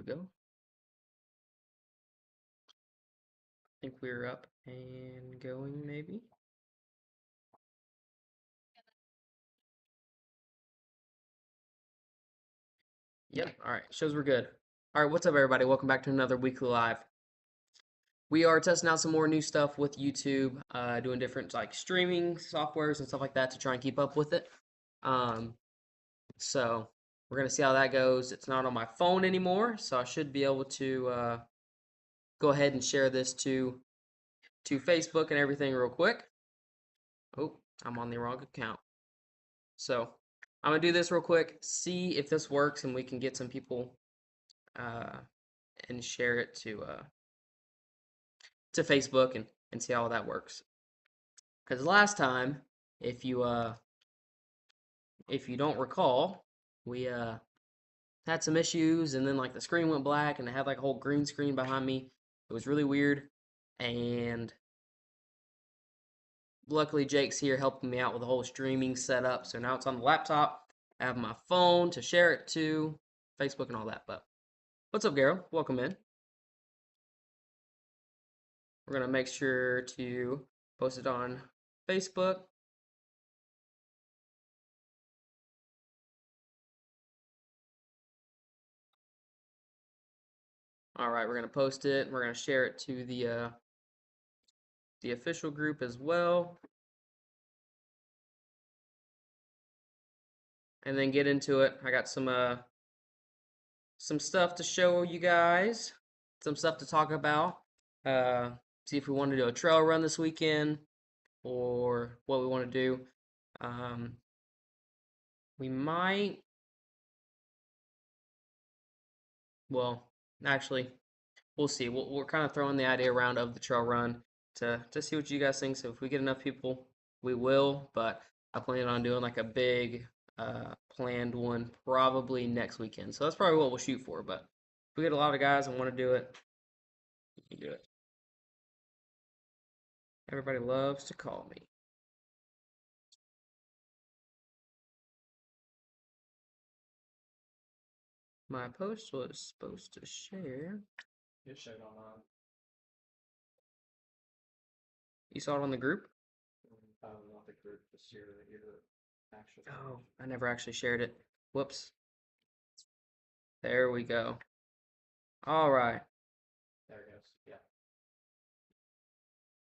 go. I think we're up and going, maybe. Yep. All right. Shows we're good. All right. What's up, everybody? Welcome back to another weekly live. We are testing out some more new stuff with YouTube, doing different like streaming softwares and stuff like that to try and keep up with it. Um, so we're gonna see how that goes. It's not on my phone anymore, so I should be able to go ahead and share this to Facebook and everything real quick. Oh, I'm on the wrong account. So I'm gonna do this real quick, see if this works, and we can get some people uh, and share it to Facebook and see how that works. Because last time, if you don't recall, we had some issues, and then like the screen went black, and it had like a whole green screen behind me. It was really weird, and luckily Jake's here helping me out with the whole streaming setup. So now it's on the laptop. I have my phone to share it to Facebook and all that. But what's up, Garo? Welcome in. We're gonna make sure to post it on Facebook. All right, we're gonna post it. We're gonna share it to the official group as well, and then get into it. I got some stuff to show you guys, some stuff to talk about. Uh, See if we want to do a trail run this weekend or what we want to do. Um, we might, well, actually, we'll see. We're kind of throwing the idea around of the trail run to see what you guys think. So if we get enough people, we will. But I plan on doing like a big planned one probably next weekend. So that's probably what we'll shoot for. But if we get a lot of guys and want to do it, you can do it. Everybody loves to call me. My post was supposed to share. It showed on You saw it on the group? not the group, just your actual Oh, page. I never actually shared it. Whoops. There we go. All right. There it goes. Yeah.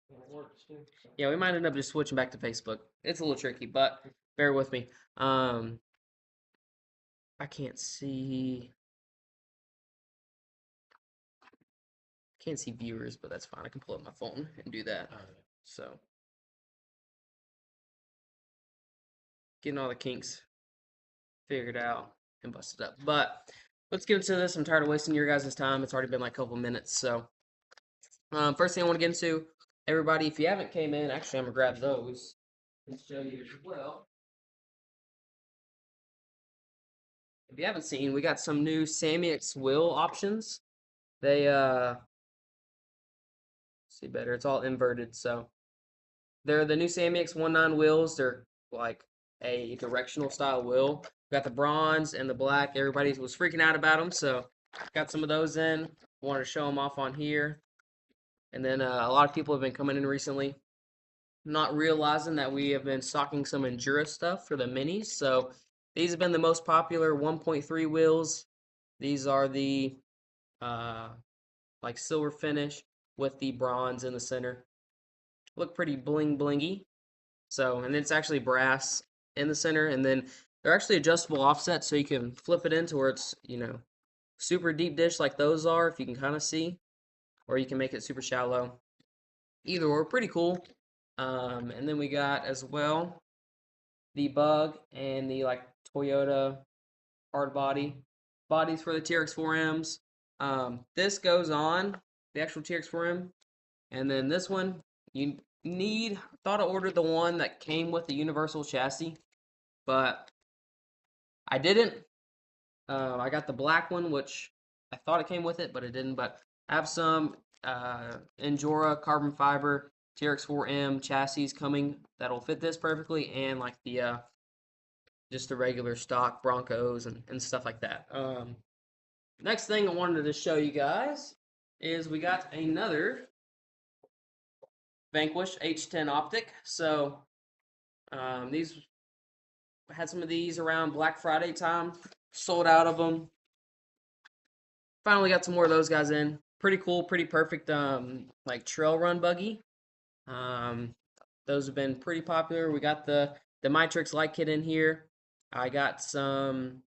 Well, it works too. So. Yeah, we might end up just switching back to Facebook. It's a little tricky, but bear with me. I can't see viewers, but that's fine. I can pull up my phone and do that. Oh, yeah. So, getting all the kinks figured out and busted up. But let's get into this. I'm tired of wasting your guys' time. It's already been like a couple minutes. So, first thing I want to get into, everybody, if you haven't came in, actually, I'm gonna grab those and show you as well. If you haven't seen, we got some new Samyx wheel options. They see better. It's all inverted, so they're the new Samyx 19 wheels. They're like a directional style wheel. Got the bronze and the black. Everybody was freaking out about them, so got some of those in. Wanted to show them off on here. And then a lot of people have been coming in recently, not realizing that we have been stocking some Endura stuff for the minis. So these have been the most popular 1.3 wheels. These are the uh, like silver finish with the bronze in the center. Look pretty bling blingy. So, and it's actually brass in the center, and then they're actually adjustable offsets, so you can flip it into where it's, super deep dish like those are, if you can kind of see, or you can make it super shallow. Either or, pretty cool. And then we got as well the Bug and the like Toyota hard bodies for the TRX4Ms. This goes on the actual TRX4M, and then this one you thought I ordered the one that came with the universal chassis, but I didn't. I got the black one, which I thought it came with it, but it didn't. But I have some Endura carbon fiber TRX4M chassis coming that'll fit this perfectly, and like the just the regular stock Broncos and stuff like that. Next thing I wanted to show you guys is we got another Vanquish H10 optic. So these had some of these around Black Friday time, sold out of them. Finally got some more of those guys in. Pretty cool, pretty perfect like trail run buggy. Um, those have been pretty popular. We got the Mitrix light kit in here. I got some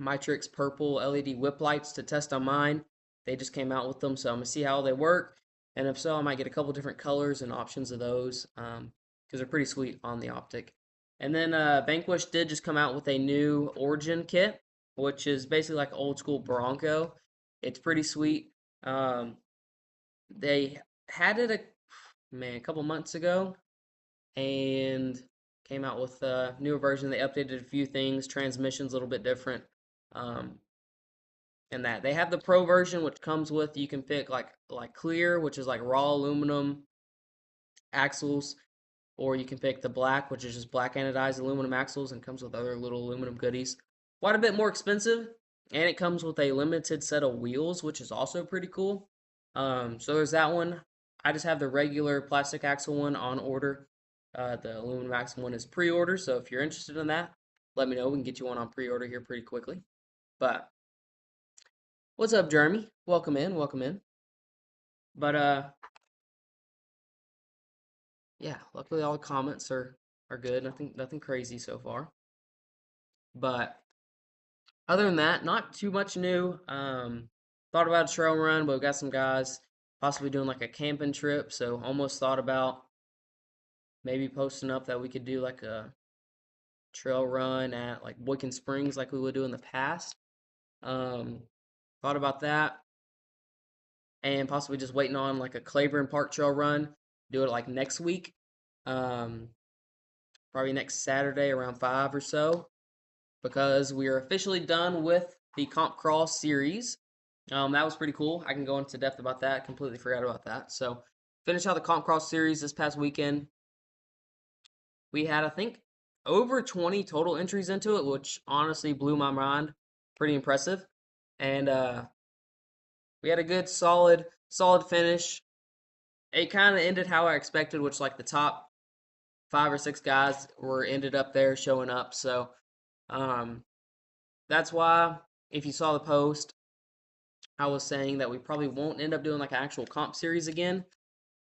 Mitrix purple LED whip lights to test on mine. They just came out with them, so I'm gonna see how they work. And if so, I might get a couple different colors and options of those because they're pretty sweet on the optic. And then Vanquish did just come out with a new Origin kit, which is basically like old school Bronco. It's pretty sweet. They had it a couple months ago, and came out with a newer version. They updated a few things, transmission's a little bit different. Um, and that they have the Pro version, which comes with you can pick like clear, which is like raw aluminum axles, or you can pick the black, which is just black anodized aluminum axles and comes with other little aluminum goodies. Quite a bit more expensive, and it comes with a limited set of wheels, which is also pretty cool. So there's that one. I just have the regular plastic axle one on order. The aluminum axle one is pre-order, so if you're interested in that, let me know. We can get you one on pre-order here pretty quickly. But what's up, Jeremy? Welcome in, welcome in. But yeah, luckily all the comments are good. Nothing crazy so far. But other than that, not too much new. Thought about a trail run, but we got some guys possibly doing like a camping trip. So almost thought about maybe posting up that we could do like a trail run at like Boykin Springs like we would do in the past. Thought about that, and possibly just waiting on like a Claiborne Park trail run. Do it like next week. Um, Probably next Saturday around 5 or so, because we are officially done with the Comp Cross series. That was pretty cool. I can go into depth about that. Completely forgot about that. So, finished out the Comp Cross series this past weekend. We had, I think, over 20 total entries into it, which honestly blew my mind. Pretty impressive. And we had a good, solid finish. It kind of ended how I expected, which like the top 5 or 6 guys were ended up there showing up. So that's why if you saw the post, I was saying that we probably won't end up doing like an actual comp series again.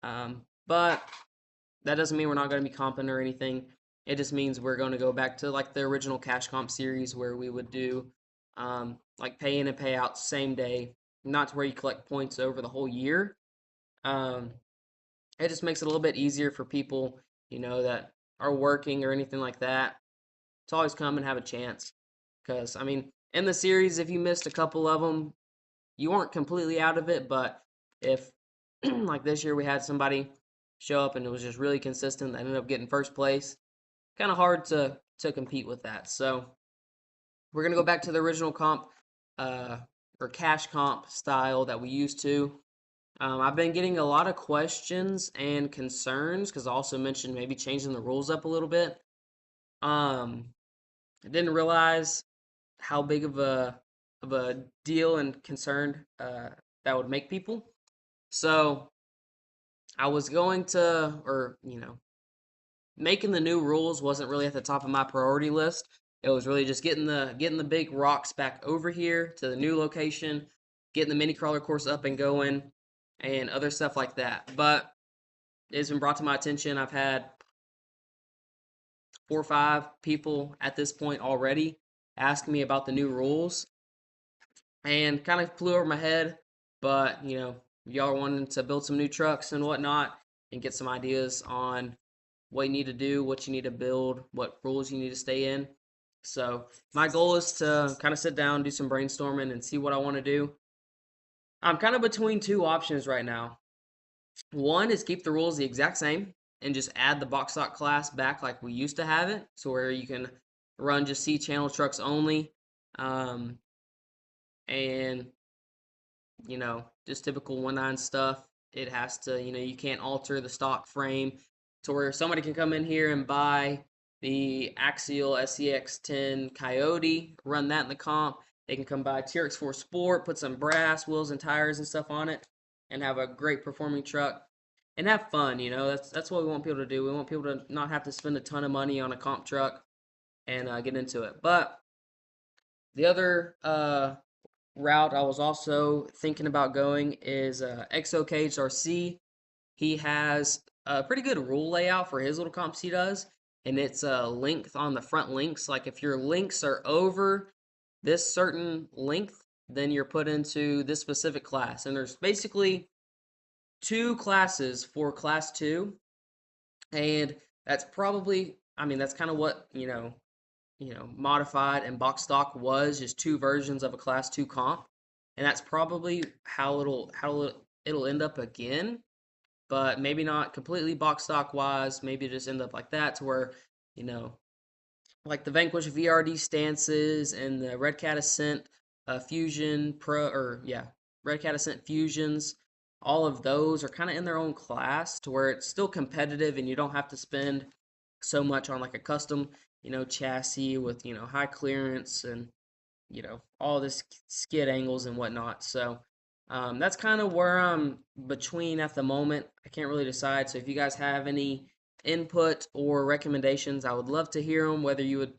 But that doesn't mean we're not going to be comping or anything. It just means we're going to go back to like the original cash comp series where we would do like pay in and pay out same day, not to where you collect points over the whole year. It just makes it a little bit easier for people, that are working or anything like that. To always come and have a chance. Because, I mean, in the series, if you missed a couple of them, you weren't completely out of it. But if, like this year, we had somebody show up and it was just really consistent, that ended up getting first place, kind of hard to compete with that. So we're going to go back to the original comp or cash comp style that we used to. I've been getting a lot of questions and concerns because I also mentioned maybe changing the rules up a little bit. I didn't realize how big of a deal and concern that would make people. So I was going to, or making the new rules wasn't really at the top of my priority list. It was really just getting the big rocks back over here to the new location, getting the mini crawler course up and going, and other stuff like that. But it's been brought to my attention. I've had 4 or 5 people at this point already asking me about the new rules, and kind of flew over my head. But y'all wanting to build some new trucks and whatnot, and get some ideas on what you need to do, what you need to build, what rules you need to stay in. So my goal is to kind of sit down, do some brainstorming, and see what I want to do. I'm kind of between 2 options right now. One is keep the rules the exact same and just add the box stock class back like we used to have it, so where you can run just C channel trucks only, and just typical 1.9 stuff. It has to, you can't alter the stock frame to where somebody can come in here and buy the Axial SCX10 Coyote, run that in the comp, they can come buy TRX4 Sport, put some brass wheels and tires and stuff on it, and have a great performing truck and have fun. That's what we want people to do. We want people to not have to spend a ton of money on a comp truck and get into it. But the other route I was also thinking about going is XO Cage RC. He has a pretty good rule layout for his little comps he does, and it's length on the front links. Like if your links are over this certain length, then you're put into this specific class. And there's basically two classes for class 2, and that's probably, I mean, that's kind of what, modified and box stock was, just two versions of a class 2 comp. And that's probably how it'll end up again, but maybe not completely box stock wise. Maybe just end up like that, to where, you know, like the Vanquish VRD stances and the Red Cat Ascent Fusion Pro, or yeah, Red Cat Ascent Fusions. All of those are kind of in their own class, to where it's still competitive and you don't have to spend so much on like a custom, chassis with, high clearance and, all this skid angles and whatnot. So that's kind of where I'm between at the moment. I can't really decide. So if you guys have any input or recommendations, I would love to hear them, whether you would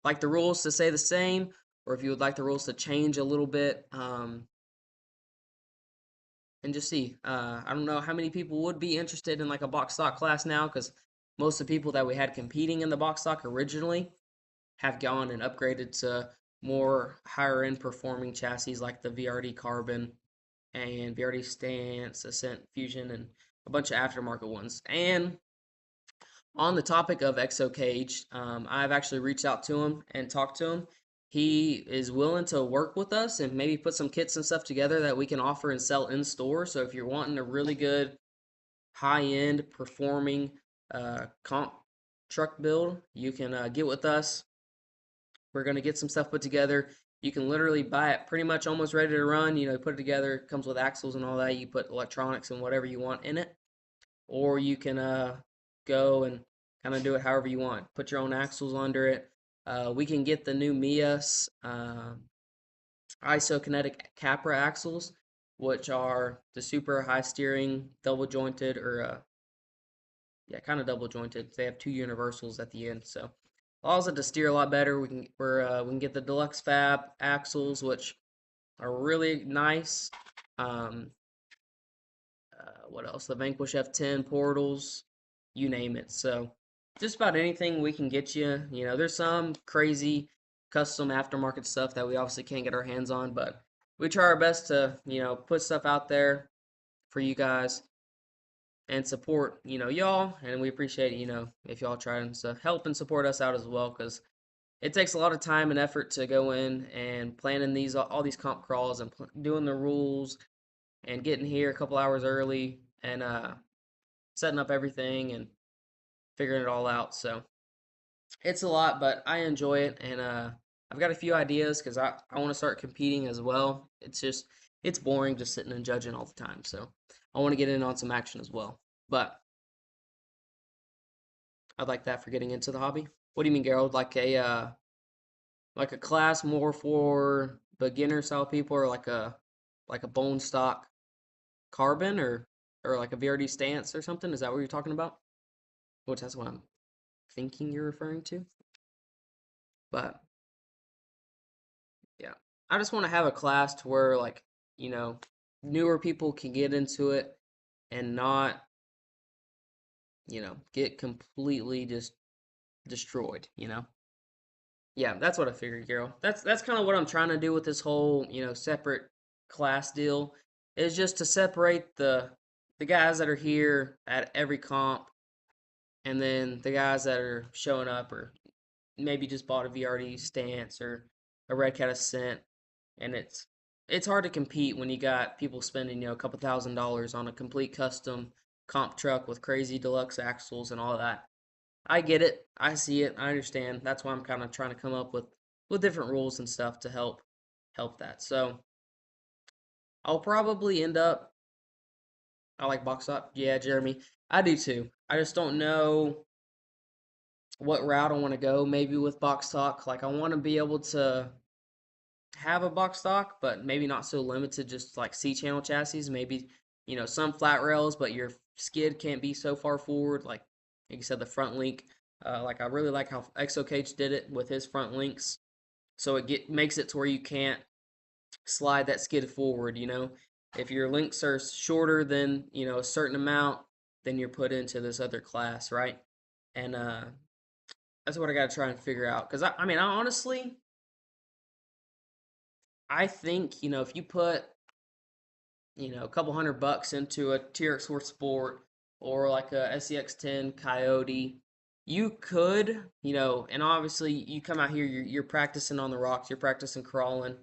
like the rules to stay the same or if you would like the rules to change a little bit. And just see. I don't know how many people would be interested in like a box stock class now, because most of the people that we had competing in the box stock originally have gone and upgraded to more higher end performing chassis like the VRD Carbon and VRD Stance, Ascent Fusion, and a bunch of aftermarket ones. And on the topic of XO Cage, I've actually reached out to him and talked to him. He is willing to work with us and maybe put some kits and stuff together that we can offer and sell in store. So if you're wanting a really good, high end performing comp truck build, you can get with us. We're going to get some stuff put together. You can literally buy it pretty much almost ready to run. Put it together, it comes with axles and all that. You put electronics and whatever you want in it. Or you can go and kind of do it however you want. Put your own axles under it. We can get the new Mias Isokinetic Capra axles, which are the super high steering, double jointed, or yeah, kind of double jointed. They have two universals at the end, so allows it to steer a lot better. We can get the Deluxe Fab axles, which are really nice. What else? The Vanquish F10 portals, you name it. So just about anything we can get you. There's some crazy custom aftermarket stuff that we obviously can't get our hands on, but we try our best to, put stuff out there for you guys and support, y'all. And we appreciate, if y'all try and help and support us out as well, because it takes a lot of time and effort to go in and planning all these comp crawls and doing the rules and getting here a couple hours early and setting up everything and figuring it all out. So it's a lot, but I enjoy it, and I've got a few ideas because I want to start competing as well. It's boring just sitting and judging all the time, so I want to get in on some action as well. But I'd like that for getting into the hobby. What do you mean, Gerald? Like a class more for beginner style people, or like a bone stock carbon, or like a VRD stance or something? Is that what you're talking about? Which that's what I'm thinking you're referring to. But yeah, I just want to have a class to where, like, newer people can get into it and not, get completely just destroyed. Yeah, that's what I figured, Carol. That's kind of what I'm trying to do with this whole, separate class deal, is just to separate the guys that are here at every comp, and then the guys that are showing up or maybe just bought a VRD stance or a Red Cat Ascent, and it's hard to compete when you got people spending, a couple $1,000s on a complete custom comp truck with crazy deluxe axles and all that. I get it. I see it. I understand. That's why I'm kind of trying to come up with different rules and stuff to help that. So I'll probably end up. I like box up. Yeah, Jeremy, I do too. I just don't know what route I want to go. Maybe with box talk, like I want to be able to have a box stock, but maybe not so limited, just like C-channel chassis. Maybe, some flat rails, but your skid can't be so far forward. Like you said, the front link. Like I really like how ExoCage did it with his front links. So makes it to where you can't slide that skid forward. If your links are shorter than, a certain amount, then you're put into this other class, right? And that's what I got to try and figure out. Because I mean, I honestly, I think, if you put, a couple $100 into a TRX4 Sport or like a SEX10 Coyote, you could, and obviously you come out here, you're practicing on the rocks, you're practicing crawling,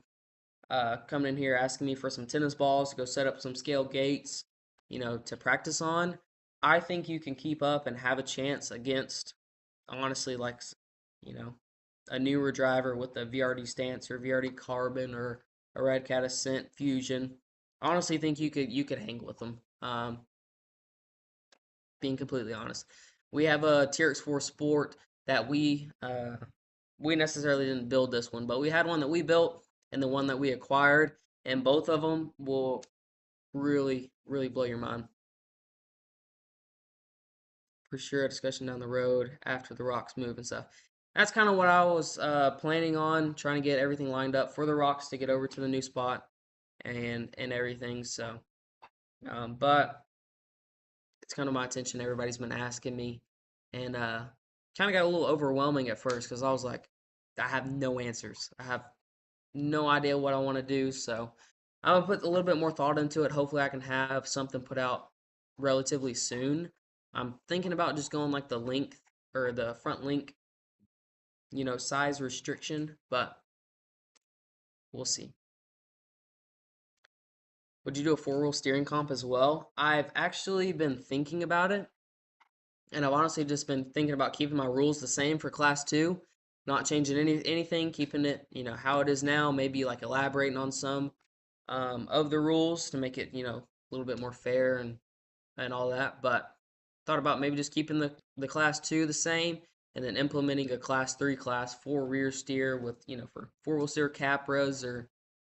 coming in here asking me for some tennis balls to go set up some scale gates, to practice on. I think you can keep up and have a chance against, honestly, like, you know, a newer driver with a VRD stance or VRD carbon or a Red Cat Ascent Fusion. I honestly think you could hang with them. Being completely honest, we have a TRX4 Sport that we necessarily didn't build this one, but we had one that we built and the one that we acquired, and both of them will really, really blow your mind. For sure, a discussion down the road after the rocks move and stuff. That's kind of what I was planning on, trying to get everything lined up for the rocks to get over to the new spot and everything. So, but it's kind of my attention. Everybody's been asking me, and kind of got a little overwhelming at first because I was like, I have no answers. I have no idea what I want to do. So I'm gonna put a little bit more thought into it. Hopefully, I can have something put out relatively soon. I'm thinking about just going like the length or the front link, size restriction, but we'll see. Would you do a four-wheel steering comp as well? I've actually been thinking about it, and I've honestly just been thinking about keeping my rules the same for Class 2, not changing anything, keeping it, how it is now, maybe like elaborating on some of the rules to make it, a little bit more fair and all that. But thought about maybe just keeping the Class 2 the same and then implementing a Class 3 Class 4 rear steer with, for four-wheel steer Capras or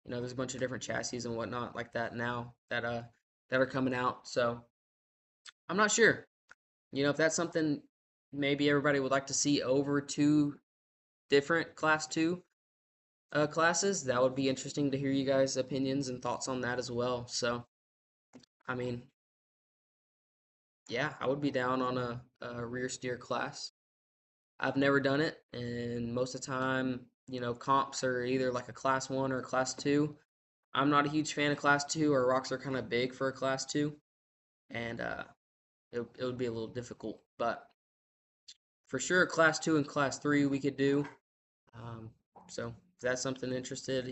there's a bunch of different chassis and whatnot like that now that are coming out. So I'm not sure. If that's something maybe everybody would like to see over two different Class 2 classes, that would be interesting to hear you guys' opinions and thoughts on that as well. So, I mean, yeah, I would be down on a rear steer class. I've never done it, and most of the time, comps are either like a Class 1 or a Class 2. I'm not a huge fan of Class 2, or rocks are kind of big for a Class 2, and it would be a little difficult. But for sure, Class 2 and Class 3 we could do. So if that's something interested,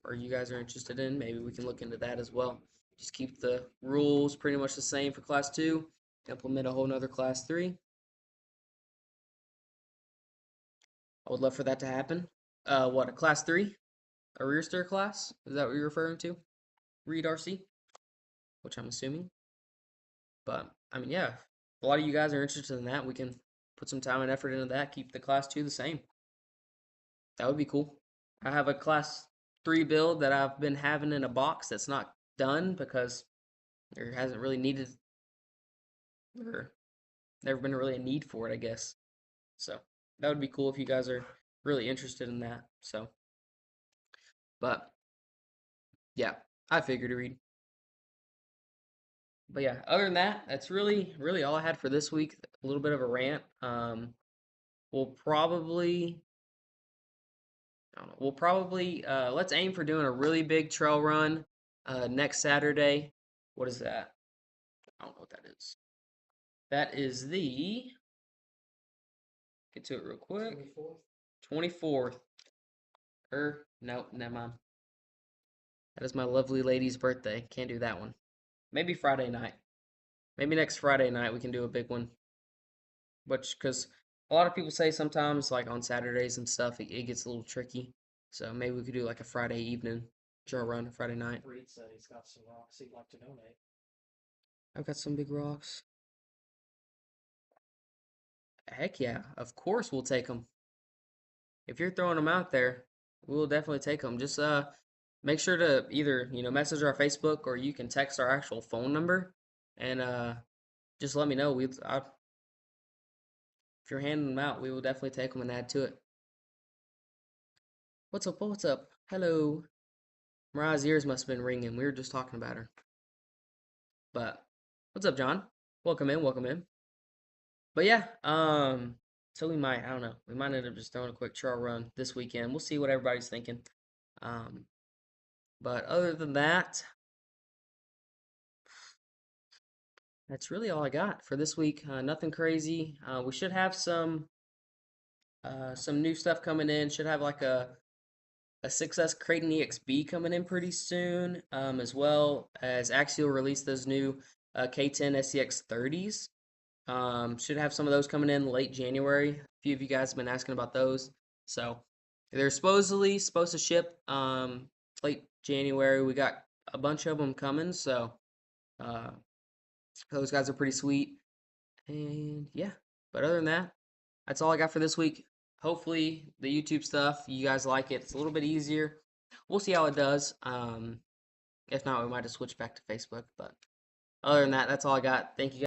or you guys are interested in, maybe we can look into that as well. Just keep the rules pretty much the same for Class 2, implement a whole nother Class 3. I would love for that to happen. What, a Class 3? A rear steer class? Is that what you're referring to? Reed RC? Which I'm assuming. But, I mean, yeah, if a lot of you guys are interested in that, we can put some time and effort into that, keep the Class 2 the same. That would be cool. I have a Class 3 build that I've been having in a box that's not done because there hasn't really needed, or never been really a need for it, I guess. So that would be cool if you guys are really interested in that. So, but yeah, I figured to read. But yeah, other than that, that's really all I had for this week. A little bit of a rant. We'll probably, I don't know, let's aim for doing a really big trail run next Saturday. What is that? I don't know what that is. That is get to it real quick. 24th. Nope, never mind. That is my lovely lady's birthday. Can't do that one. Maybe Friday night. Maybe next Friday night we can do a big one. Because a lot of people say sometimes, like on Saturdays and stuff, it gets a little tricky. So maybe we could do like a Friday evening trail run, Friday night. Reed said he's got some rocks he'd like to donate. I've got some big rocks. Heck yeah, of course we'll take them. If you're throwing them out there, we'll definitely take them. Just make sure to either message our Facebook or you can text our actual phone number and just let me know. If you're handing them out, we will definitely take them and add to it. What's up? What's up? Hello. Mariah's ears must have been ringing. We were just talking about her. But what's up, John? Welcome in. Welcome in. But yeah, so I don't know, we might end up just throwing a quick trail run this weekend. We'll see what everybody's thinking. But other than that, that's really all I got for this week. Nothing crazy. We should have some new stuff coming in. Should have like a 6S Kraton EXB coming in pretty soon, as well as Axial released those new K10 SCX 30s. Should have some of those coming in late January. A few of you guys have been asking about those. So they're supposedly supposed to ship late January. We got a bunch of them coming, so those guys are pretty sweet. And yeah, but other than that, that's all I got for this week. Hopefully the YouTube stuff, you guys like it. It's a little bit easier. We'll see how it does. If not, we might just switch back to Facebook. But other than that, that's all I got. Thank you guys.